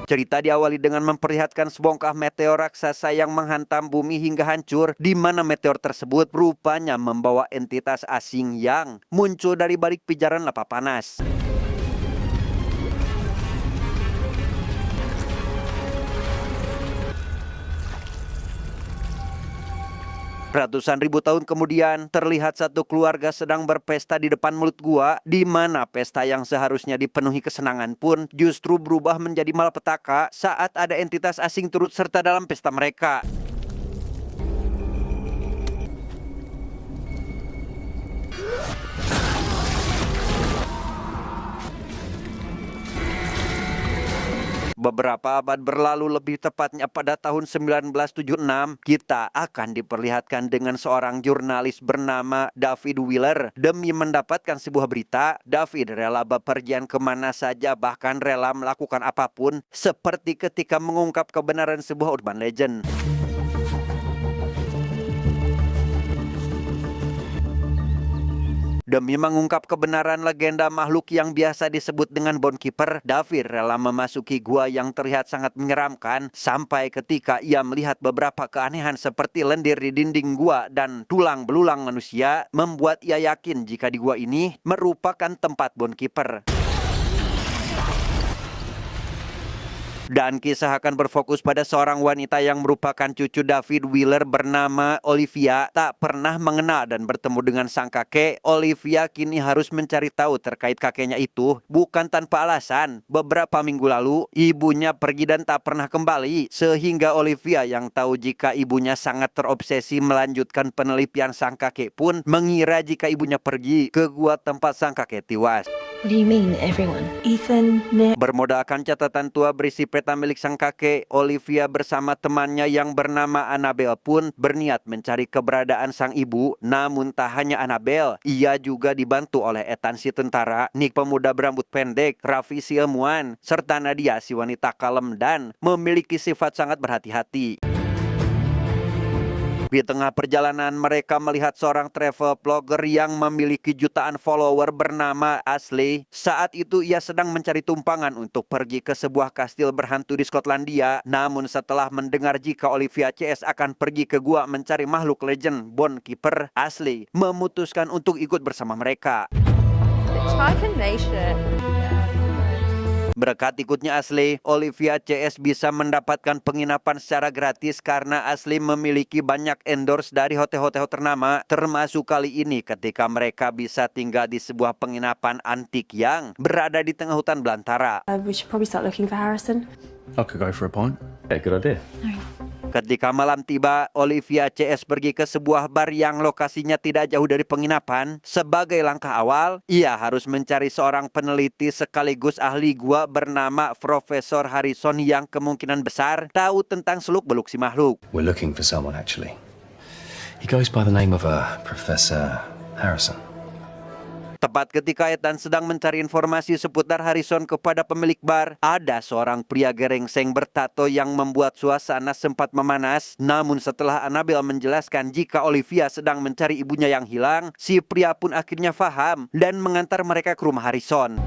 Cerita diawali dengan memperlihatkan sebongkah meteor raksasa yang menghantam bumi hingga hancur, di mana meteor tersebut rupanya membawa entitas asing yang muncul dari balik pijaran lava panas. Ratusan ribu tahun kemudian, terlihat satu keluarga sedang berpesta di depan mulut gua, di mana pesta yang seharusnya dipenuhi kesenangan pun justru berubah menjadi malapetaka saat ada entitas asing turut serta dalam pesta mereka. Beberapa abad berlalu, lebih tepatnya pada tahun 1976, kita akan diperlihatkan dengan seorang jurnalis bernama David Wheeler. Demi mendapatkan sebuah berita, David rela bepergian kemana saja, bahkan rela melakukan apapun, seperti ketika mengungkap kebenaran sebuah urban legend. Demi mengungkap kebenaran legenda makhluk yang biasa disebut dengan Bone Keeper, David rela memasuki gua yang terlihat sangat menyeramkan sampai ketika ia melihat beberapa keanehan seperti lendir di dinding gua dan tulang belulang manusia, membuat ia yakin jika di gua ini merupakan tempat Bone Keeper. Dan kisah akan berfokus pada seorang wanita yang merupakan cucu David Wheeler bernama Olivia. Tak pernah mengenal dan bertemu dengan sang kakek, Olivia kini harus mencari tahu terkait kakeknya itu. Bukan tanpa alasan, beberapa minggu lalu ibunya pergi dan tak pernah kembali, sehingga Olivia yang tahu jika ibunya sangat terobsesi melanjutkan penelitian sang kakek pun mengira jika ibunya pergi ke gua tempat sang kakek tewas. What do you mean, everyone? Ethan, Nick. Bermodalkan catatan tua berisi peta milik sang kakek, Olivia bersama temannya yang bernama Annabelle pun berniat mencari keberadaan sang ibu. Namun tak hanya Annabelle, ia juga dibantu oleh Ethan si tentara, Nick pemuda berambut pendek, Raffi si ilmuwan, serta Nadia si wanita kalem dan memiliki sifat sangat berhati-hati. Di tengah perjalanan, mereka melihat seorang travel blogger yang memiliki jutaan follower bernama Ashley. Saat itu ia sedang mencari tumpangan untuk pergi ke sebuah kastil berhantu di Skotlandia. Namun setelah mendengar jika Olivia CS akan pergi ke gua mencari makhluk legend Bone Keeper, Ashley memutuskan untuk ikut bersama mereka. Berkat ikutnya Ashley, Olivia CS bisa mendapatkan penginapan secara gratis karena Ashley memiliki banyak endorse dari hotel-hotel ternama, termasuk kali ini ketika mereka bisa tinggal di sebuah penginapan antik yang berada di tengah hutan belantara. We should probably start looking for Harrison. I could go for a pint. Yeah, good idea. Ketika malam tiba, Olivia CS pergi ke sebuah bar yang lokasinya tidak jauh dari penginapan. Sebagai langkah awal, ia harus mencari seorang peneliti sekaligus ahli gua bernama Profesor Harrison yang kemungkinan besar tahu tentang seluk-beluk si makhluk. We're looking for someone, actually. He goes by the name of Professor Harrison. Tepat ketika Ethan sedang mencari informasi seputar Harrison kepada pemilik bar, ada seorang pria gerengseng bertato yang membuat suasana sempat memanas. Namun setelah Annabelle menjelaskan jika Olivia sedang mencari ibunya yang hilang, si pria pun akhirnya paham dan mengantar mereka ke rumah Harrison.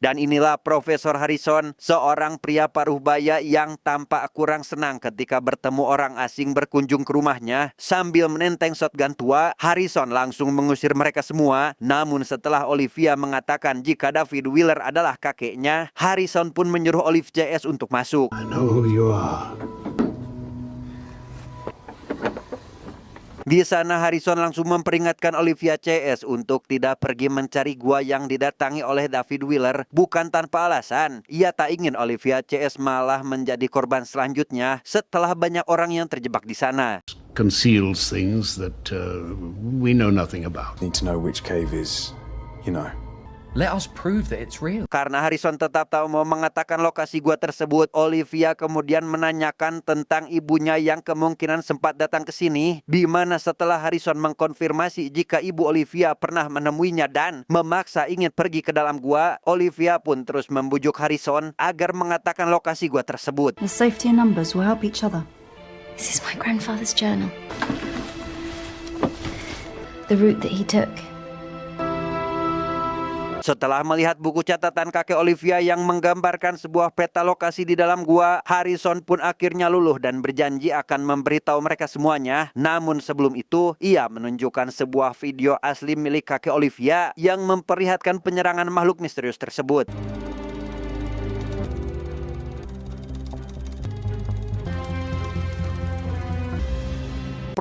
Dan inilah Profesor Harrison, seorang pria paruh baya yang tampak kurang senang ketika bertemu orang asing berkunjung ke rumahnya. Sambil menenteng shotgun tua, Harrison langsung mengusir mereka semua. Namun setelah Olivia mengatakan jika David Wheeler adalah kakeknya, Harrison pun menyuruh Olive CS untuk masuk. I know who you are. Di sana Harrison langsung memperingatkan Olivia CS untuk tidak pergi mencari gua yang didatangi oleh David Wheeler. Bukan tanpa alasan, ia tak ingin Olivia CS malah menjadi korban selanjutnya setelah banyak orang yang terjebak di sana. Conceals things that we know nothing about. Need to know which cave is, you know. Let us prove that it's real. Karena Harrison tetap tak mau mengatakan lokasi gua tersebut, Olivia kemudian menanyakan tentang ibunya yang kemungkinan sempat datang ke sini. Di mana setelah Harrison mengkonfirmasi jika ibu Olivia pernah menemuinya dan memaksa ingin pergi ke dalam gua, Olivia pun terus membujuk Harrison agar mengatakan lokasi gua tersebut. The safety in numbers will help each other. This is my grandfather's journal. The route that he took. Setelah melihat buku catatan kakek Olivia yang menggambarkan sebuah peta lokasi di dalam gua, Harrison pun akhirnya luluh dan berjanji akan memberitahu mereka semuanya. Namun sebelum itu, ia menunjukkan sebuah video asli milik kakek Olivia yang memperlihatkan penyerangan makhluk misterius tersebut.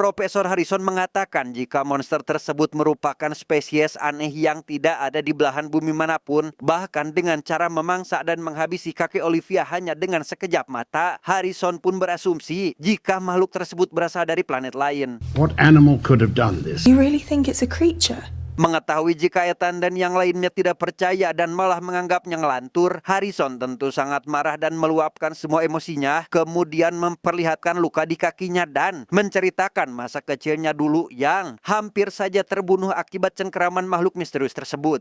Profesor Harrison mengatakan jika monster tersebut merupakan spesies aneh yang tidak ada di belahan bumi manapun, bahkan dengan cara memangsa dan menghabisi kakek Olivia hanya dengan sekejap mata, Harrison pun berasumsi jika makhluk tersebut berasal dari planet lain. What animal could have done this? You really think it's a creature? Mengetahui jika Ethan dan yang lainnya tidak percaya dan malah menganggapnya ngelantur, Harrison tentu sangat marah dan meluapkan semua emosinya, kemudian memperlihatkan luka di kakinya dan menceritakan masa kecilnya dulu yang hampir saja terbunuh akibat cengkeraman makhluk misterius tersebut.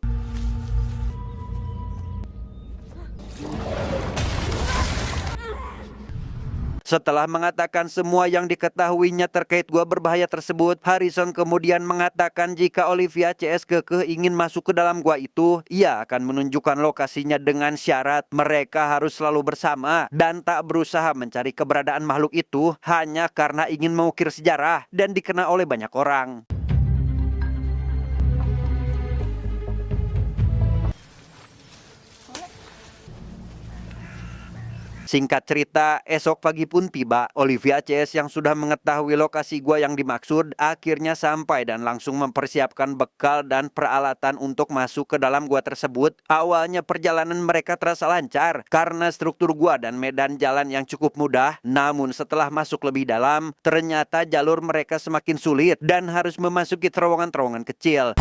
Setelah mengatakan semua yang diketahuinya terkait gua berbahaya tersebut, Harrison kemudian mengatakan jika Olivia CS kekeh ingin masuk ke dalam gua itu, ia akan menunjukkan lokasinya dengan syarat mereka harus selalu bersama dan tak berusaha mencari keberadaan makhluk itu hanya karena ingin mengukir sejarah dan dikenal oleh banyak orang. Singkat cerita, esok pagi pun tiba. Olivia CS yang sudah mengetahui lokasi gua yang dimaksud akhirnya sampai dan langsung mempersiapkan bekal dan peralatan untuk masuk ke dalam gua tersebut. Awalnya perjalanan mereka terasa lancar karena struktur gua dan medan jalan yang cukup mudah. Namun setelah masuk lebih dalam, ternyata jalur mereka semakin sulit dan harus memasuki terowongan-terowongan kecil.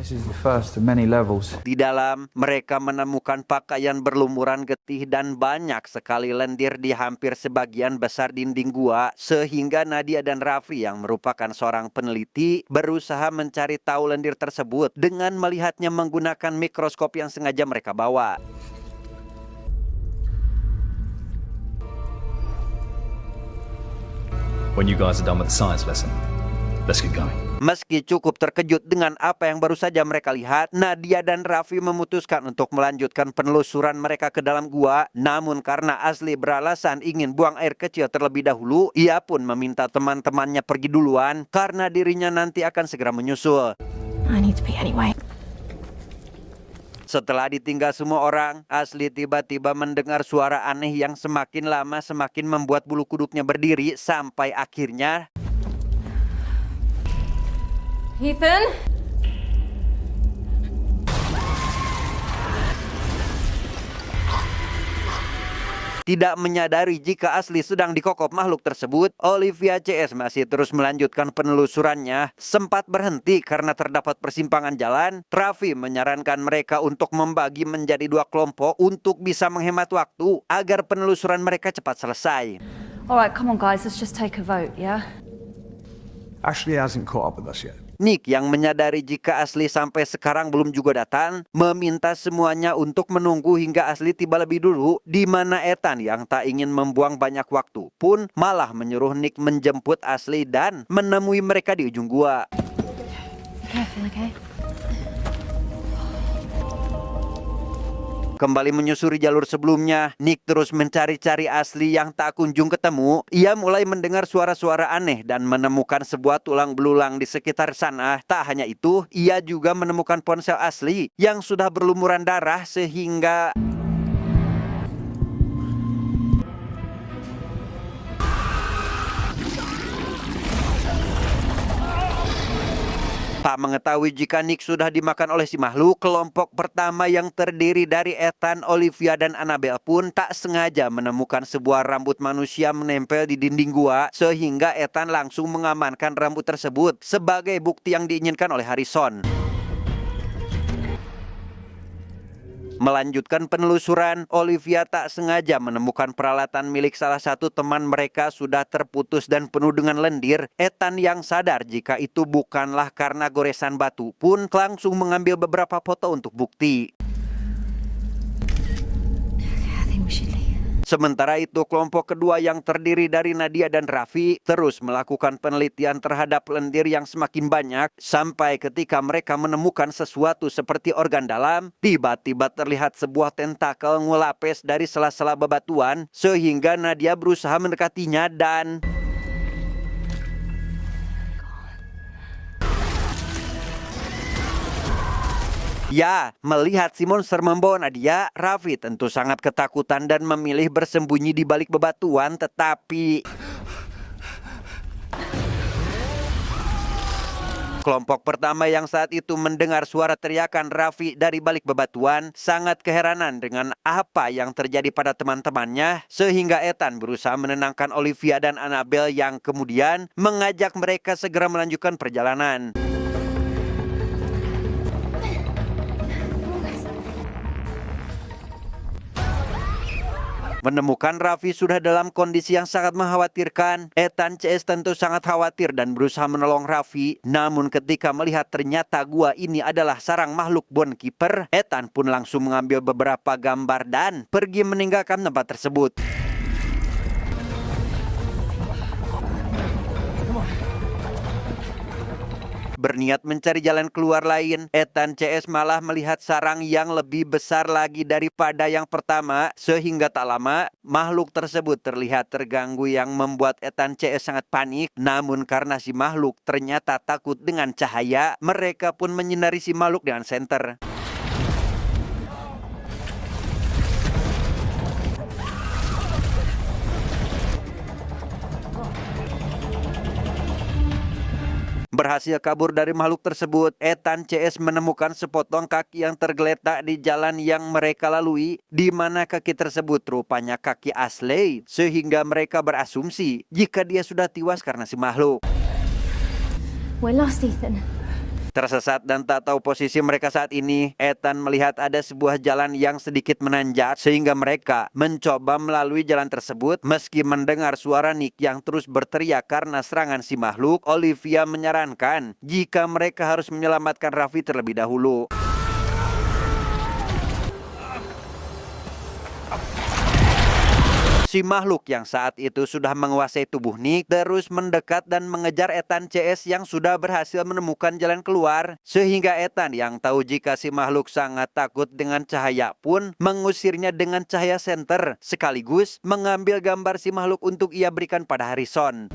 This is the first of many levels. Di dalam, mereka menemukan pakaian berlumuran getih dan banyak sekali lendir di hampir sebagian besar dinding gua, sehingga Nadia dan Raffi yang merupakan seorang peneliti berusaha mencari tahu lendir tersebut dengan melihatnya menggunakan mikroskop yang sengaja mereka bawa. When you guys are done with the science lesson, let's get going. Meski cukup terkejut dengan apa yang baru saja mereka lihat, Nadia dan Raffi memutuskan untuk melanjutkan penelusuran mereka ke dalam gua. Namun karena Asli beralasan ingin buang air kecil terlebih dahulu, ia pun meminta teman-temannya pergi duluan karena dirinya nanti akan segera menyusul. I need to pee anyway. Setelah ditinggal semua orang, Asli tiba-tiba mendengar suara aneh yang semakin lama semakin membuat bulu kuduknya berdiri sampai akhirnya Ethan? tidak menyadari jika Asli sedang dikokop makhluk tersebut, Olivia CS masih terus melanjutkan penelusurannya. Sempat berhenti karena terdapat persimpangan jalan. Raffi menyarankan mereka untuk membagi menjadi 2 kelompok untuk bisa menghemat waktu agar penelusuran mereka cepat selesai. Alright, come on guys, let's just take a vote, yeah? Ashley hasn't caught up with us yet. Nick yang menyadari jika Asli sampai sekarang belum juga datang, meminta semuanya untuk menunggu hingga Asli tiba lebih dulu, di mana Ethan yang tak ingin membuang banyak waktu pun malah menyuruh Nick menjemput Asli dan menemui mereka di ujung gua. Careful, okay? Kembali menyusuri jalur sebelumnya, Nick terus mencari-cari Asli yang tak kunjung ketemu. Ia mulai mendengar suara-suara aneh dan menemukan sebuah tulang belulang di sekitar sana. Tak hanya itu, ia juga menemukan ponsel Asli yang sudah berlumuran darah sehingga tak mengetahui jika Nick sudah dimakan oleh si makhluk. Kelompok pertama yang terdiri dari Ethan, Olivia, dan Annabelle pun tak sengaja menemukan sebuah rambut manusia menempel di dinding gua, sehingga Ethan langsung mengamankan rambut tersebut sebagai bukti yang diinginkan oleh Harrison. Melanjutkan penelusuran, Olivia tak sengaja menemukan peralatan milik salah satu teman mereka sudah terputus dan penuh dengan lendir. Ethan yang sadar jika itu bukanlah karena goresan batu pun langsung mengambil beberapa foto untuk bukti. I think we should leave. Sementara itu, kelompok kedua yang terdiri dari Nadia dan Raffi terus melakukan penelitian terhadap lendir yang semakin banyak sampai ketika mereka menemukan sesuatu seperti organ dalam, tiba-tiba terlihat sebuah tentakel ngulapes dari sela-sela bebatuan sehingga Nadia berusaha mendekatinya dan ya, melihat si monster membawa Nadia, Raffi tentu sangat ketakutan dan memilih bersembunyi di balik bebatuan, tetapi kelompok pertama yang saat itu mendengar suara teriakan Raffi dari balik bebatuan sangat keheranan dengan apa yang terjadi pada teman-temannya sehingga Ethan berusaha menenangkan Olivia dan Annabelle yang kemudian mengajak mereka segera melanjutkan perjalanan. Menemukan Raffi sudah dalam kondisi yang sangat mengkhawatirkan, Ethan CS tentu sangat khawatir dan berusaha menolong Raffi. Namun ketika melihat ternyata gua ini adalah sarang makhluk Bone Keeper, Ethan pun langsung mengambil beberapa gambar dan pergi meninggalkan tempat tersebut. Berniat mencari jalan keluar lain, Ethan CS malah melihat sarang yang lebih besar lagi daripada yang pertama, sehingga tak lama makhluk tersebut terlihat terganggu yang membuat Ethan CS sangat panik. Namun karena si makhluk ternyata takut dengan cahaya, mereka pun menyinari si makhluk dengan senter. Berhasil kabur dari makhluk tersebut, Ethan CS menemukan sepotong kaki yang tergeletak di jalan yang mereka lalui, di mana kaki tersebut rupanya kaki Ashley, sehingga mereka berasumsi jika dia sudah tewas karena si makhluk. We're lost, Ethan. Tersesat dan tak tahu posisi mereka saat ini, Ethan melihat ada sebuah jalan yang sedikit menanjak sehingga mereka mencoba melalui jalan tersebut. Meski mendengar suara Nick yang terus berteriak karena serangan si makhluk, Olivia menyarankan jika mereka harus menyelamatkan Raffi terlebih dahulu. Si makhluk yang saat itu sudah menguasai tubuh Nick terus mendekat dan mengejar Ethan CS yang sudah berhasil menemukan jalan keluar. Sehingga Ethan yang tahu jika si makhluk sangat takut dengan cahaya pun mengusirnya dengan cahaya senter, sekaligus mengambil gambar si makhluk untuk ia berikan pada Harrison.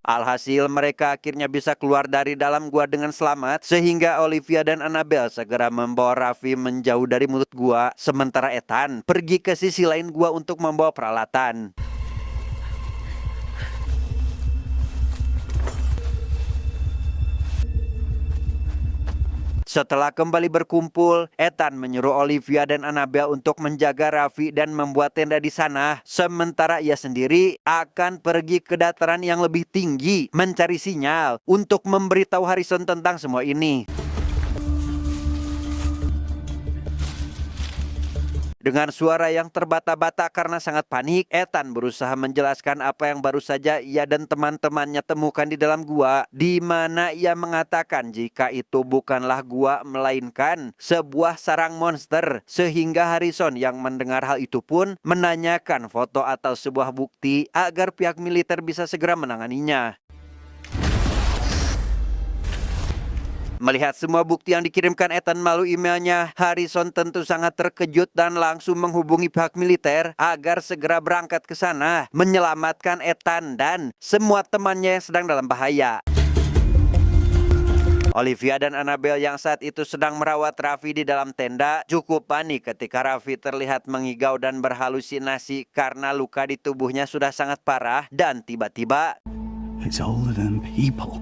Alhasil mereka akhirnya bisa keluar dari dalam gua dengan selamat sehingga Olivia dan Annabelle segera membawa Raffi menjauh dari mulut gua, sementara Ethan pergi ke sisi lain gua untuk membawa peralatan. Setelah kembali berkumpul, Ethan menyuruh Olivia dan Annabelle untuk menjaga Raffi dan membuat tenda di sana. Sementara ia sendiri akan pergi ke dataran yang lebih tinggi mencari sinyal untuk memberitahu Harrison tentang semua ini. Dengan suara yang terbata-bata karena sangat panik, Ethan berusaha menjelaskan apa yang baru saja ia dan teman-temannya temukan di dalam gua, di mana ia mengatakan jika itu bukanlah gua melainkan sebuah sarang monster, sehingga Harrison yang mendengar hal itu pun menanyakan foto atau sebuah bukti agar pihak militer bisa segera menanganinya. Melihat semua bukti yang dikirimkan Ethan melalui emailnya, Harrison tentu sangat terkejut dan langsung menghubungi pihak militer agar segera berangkat ke sana menyelamatkan Ethan dan semua temannya yang sedang dalam bahaya. Olivia dan Annabelle yang saat itu sedang merawat Raffi di dalam tenda cukup panik ketika Raffi terlihat mengigau dan berhalusinasi karena luka di tubuhnya sudah sangat parah dan tiba-tiba It's older than people.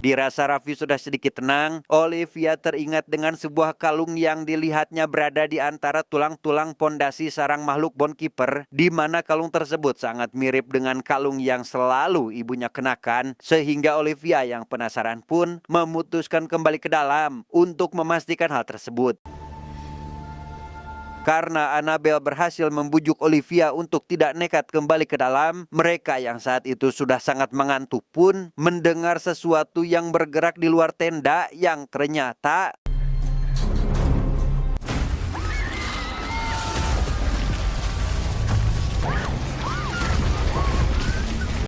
dirasa Raffi sudah sedikit tenang, Olivia teringat dengan sebuah kalung yang dilihatnya berada di antara tulang-tulang pondasi sarang makhluk Bone Keeper, di mana kalung tersebut sangat mirip dengan kalung yang selalu ibunya kenakan, sehingga Olivia yang penasaran pun memutuskan kembali ke dalam untuk memastikan hal tersebut. Karena Annabelle berhasil membujuk Olivia untuk tidak nekat kembali ke dalam, mereka yang saat itu sudah sangat mengantuk pun mendengar sesuatu yang bergerak di luar tenda yang ternyata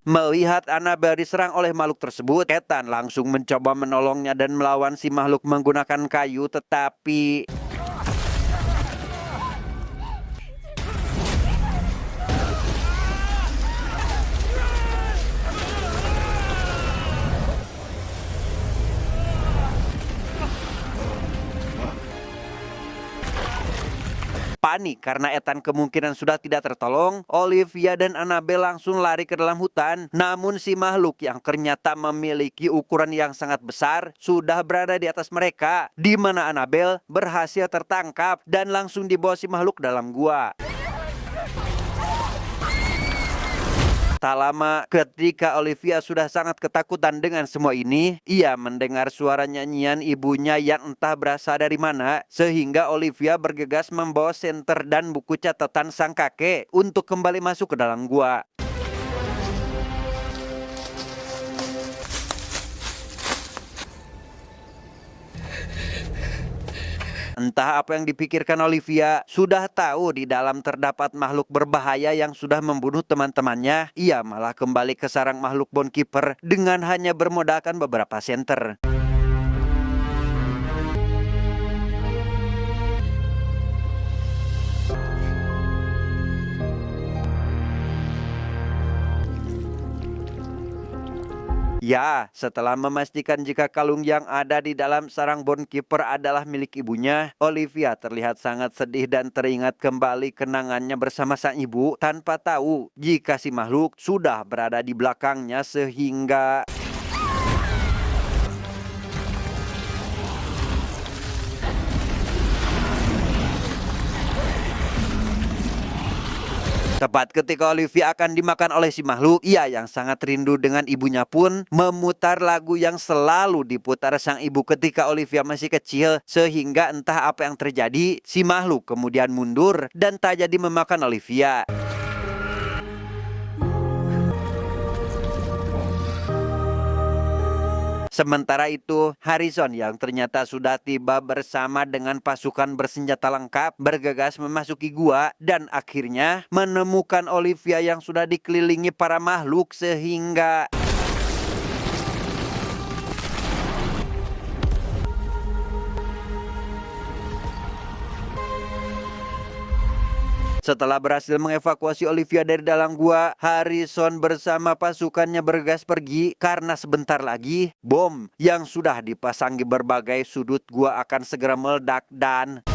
melihat Annabelle diserang oleh makhluk tersebut, Ethan langsung mencoba menolongnya dan melawan si makhluk menggunakan kayu, tetapi panik karena Ethan kemungkinan sudah tidak tertolong, Olivia dan Annabelle langsung lari ke dalam hutan. Namun si makhluk yang ternyata memiliki ukuran yang sangat besar sudah berada di atas mereka, di mana Annabelle berhasil tertangkap dan langsung dibawa si makhluk dalam gua. Tak lama ketika Olivia sudah sangat ketakutan dengan semua ini, ia mendengar suara nyanyian ibunya yang entah berasal dari mana, sehingga Olivia bergegas membawa senter dan buku catatan sang kakek untuk kembali masuk ke dalam gua. Entah apa yang dipikirkan Olivia, sudah tahu di dalam terdapat makhluk berbahaya yang sudah membunuh teman-temannya, ia malah kembali ke sarang makhluk Bonekeeper dengan hanya bermodalkan beberapa senter. Ya, setelah memastikan jika kalung yang ada di dalam sarang Bonekeeper adalah milik ibunya, Olivia terlihat sangat sedih dan teringat kembali kenangannya bersama sang ibu tanpa tahu jika si makhluk sudah berada di belakangnya sehingga tepat ketika Olivia akan dimakan oleh si makhluk, ia yang sangat rindu dengan ibunya pun memutar lagu yang selalu diputar sang ibu ketika Olivia masih kecil, sehingga entah apa yang terjadi, si makhluk kemudian mundur dan tak jadi memakan Olivia. Sementara itu, Harrison yang ternyata sudah tiba bersama dengan pasukan bersenjata lengkap bergegas memasuki gua dan akhirnya menemukan Olivia yang sudah dikelilingi para makhluk sehingga setelah berhasil mengevakuasi Olivia dari dalam gua, Harrison bersama pasukannya bergegas pergi karena sebentar lagi bom yang sudah dipasang di berbagai sudut gua akan segera meledak dan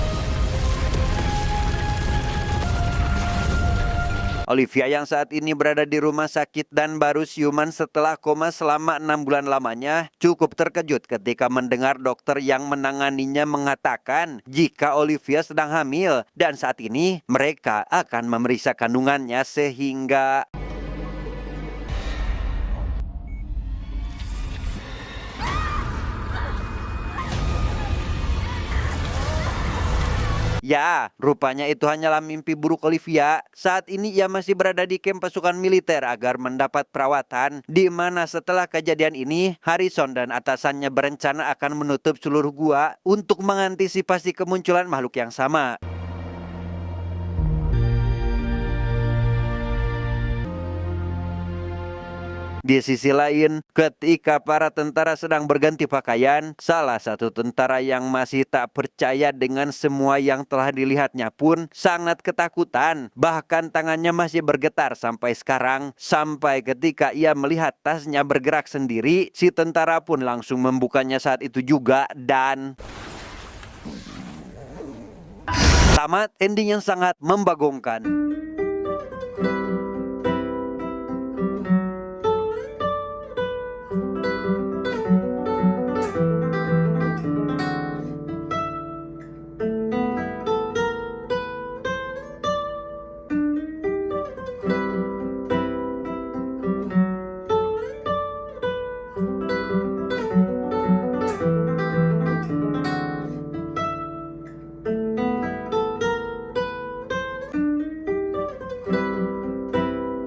Olivia yang saat ini berada di rumah sakit dan baru siuman setelah koma selama 6 bulan lamanya, cukup terkejut ketika mendengar dokter yang menanganinya mengatakan jika Olivia sedang hamil dan saat ini mereka akan memeriksa kandungannya sehingga ya, rupanya itu hanyalah mimpi buruk Olivia. Saat ini ia masih berada di kamp pasukan militer agar mendapat perawatan, di mana setelah kejadian ini, Harrison dan atasannya berencana akan menutup seluruh gua untuk mengantisipasi kemunculan makhluk yang sama. Di sisi lain, ketika para tentara sedang berganti pakaian, salah satu tentara yang masih tak percaya dengan semua yang telah dilihatnya pun sangat ketakutan. Bahkan tangannya masih bergetar sampai sekarang, sampai ketika ia melihat tasnya bergerak sendiri, si tentara pun langsung membukanya saat itu juga dan tamat ending yang sangat membagongkan.